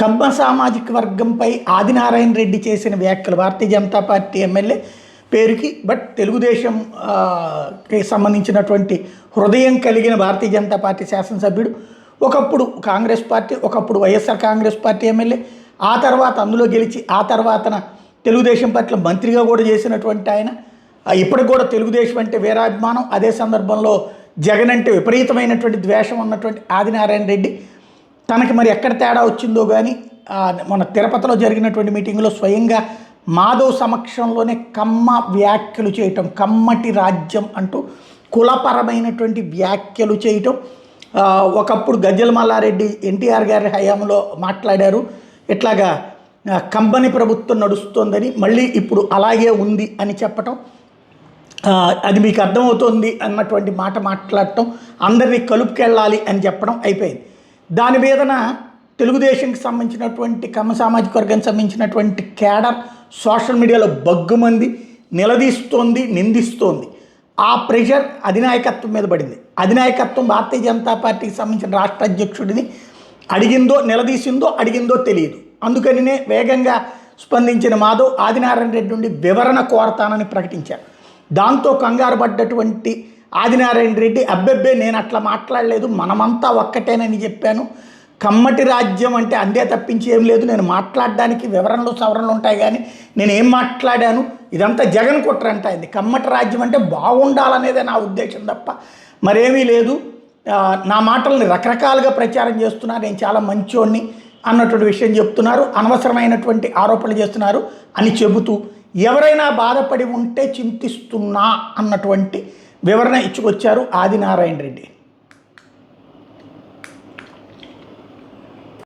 కమ్మ సామాజిక వర్గంపై ఆదినారాయణ రెడ్డి చేసిన వ్యాఖ్యలు భారతీయ జనతా పార్టీ ఎమ్మెల్యే పేరుకి బట్ తెలుగుదేశం కి సంబంధించినటువంటి హృదయం కలిగిన భారతీయ జనతా పార్టీ శాసనసభ్యుడు, ఒకప్పుడు కాంగ్రెస్ పార్టీ, ఒకప్పుడు వైఎస్ఆర్ కాంగ్రెస్ పార్టీ ఎమ్మెల్యే, ఆ తర్వాత అందులో గెలిచి ఆ తర్వాతన తెలుగుదేశం పార్టీలో మంత్రిగా కూడా చేసినటువంటి ఆయన, ఇప్పటికి కూడా తెలుగుదేశం అంటే వీరాభిమానం, అదే సందర్భంలో జగన్ అంటే విపరీతమైనటువంటి ద్వేషం ఉన్నటువంటి ఆదినారాయణ రెడ్డి తనకి మరి ఎక్కడ తేడా వచ్చిందో కానీ మన తిరుపతిలో జరిగినటువంటి మీటింగ్లో స్వయంగా మాధవ్ సమక్షంలోనే కమ్మ వ్యాఖ్యలు చేయటం, కమ్మటి రాజ్యం అంటూ కులపరమైనటువంటి వ్యాఖ్యలు చేయటం. ఒకప్పుడు గజ్జల మల్లారెడ్డి ఎన్టీఆర్ గారి హయాంలో మాట్లాడారు, ఇట్లాగా కంబని ప్రభుత్వం నడుస్తోందని, మళ్ళీ ఇప్పుడు అలాగే ఉంది అని చెప్పటం, అది మీకు అర్థమవుతోంది అన్నటువంటి మాట మాట్లాడటం, అందరినీ కలుపుకెళ్ళాలి అని చెప్పడం అయిపోయింది. దాని మీదన తెలుగుదేశంకి సంబంధించినటువంటి కమ్మ సామాజిక వర్గానికి సంబంధించినటువంటి కేడర్ సోషల్ మీడియాలో బగ్గుమంది నిలదీస్తోంది, నిందిస్తోంది. ఆ ప్రెషర్ అధినాయకత్వం మీద పడింది. అధినాయకత్వం భారతీయ జనతా పార్టీకి సంబంధించిన రాష్ట్ర అధ్యక్షుడిని అడిగిందో నిలదీసిందో అడిగిందో తెలియదు. అందుకనినే వేగంగా స్పందించిన మాధవ్ ఆదినారాయణ రెడ్డి నుండి వివరణ కోరతానని ప్రకటించారు. దాంతో కంగారు పడ్డటువంటి ఆదినారాయణ రెడ్డి అబ్బెబ్బే నేను అట్లా మాట్లాడలేదు, మనమంతా ఒక్కటేనని చెప్పాను, కమ్మటి రాజ్యం అంటే అందే తప్పించి ఏం లేదు, నేను మాట్లాడడానికి వివరణలు సవరణలు ఉంటాయి కానీ నేను ఏం మాట్లాడాను, ఇదంతా జగన్ కుట్ర అంటే అయింది. కమ్మటి రాజ్యం అంటే బాగుండాలనేదే నా ఉద్దేశం తప్ప మరేమీ లేదు, నా మాటల్ని రకరకాలుగా ప్రచారం చేస్తున్నారు, నేను చాలా మంచోడిని అన్నటువంటి విషయం చెప్తున్నారు, అనవసరమైనటువంటి ఆరోపణలు చేస్తున్నారు అని చెబుతూ ఎవరైనా బాధపడి ఉంటే చింతిస్తున్నా అన్నటువంటి వివరణ ఇచ్చుకొచ్చారు ఆదినారాయణ రెడ్డి.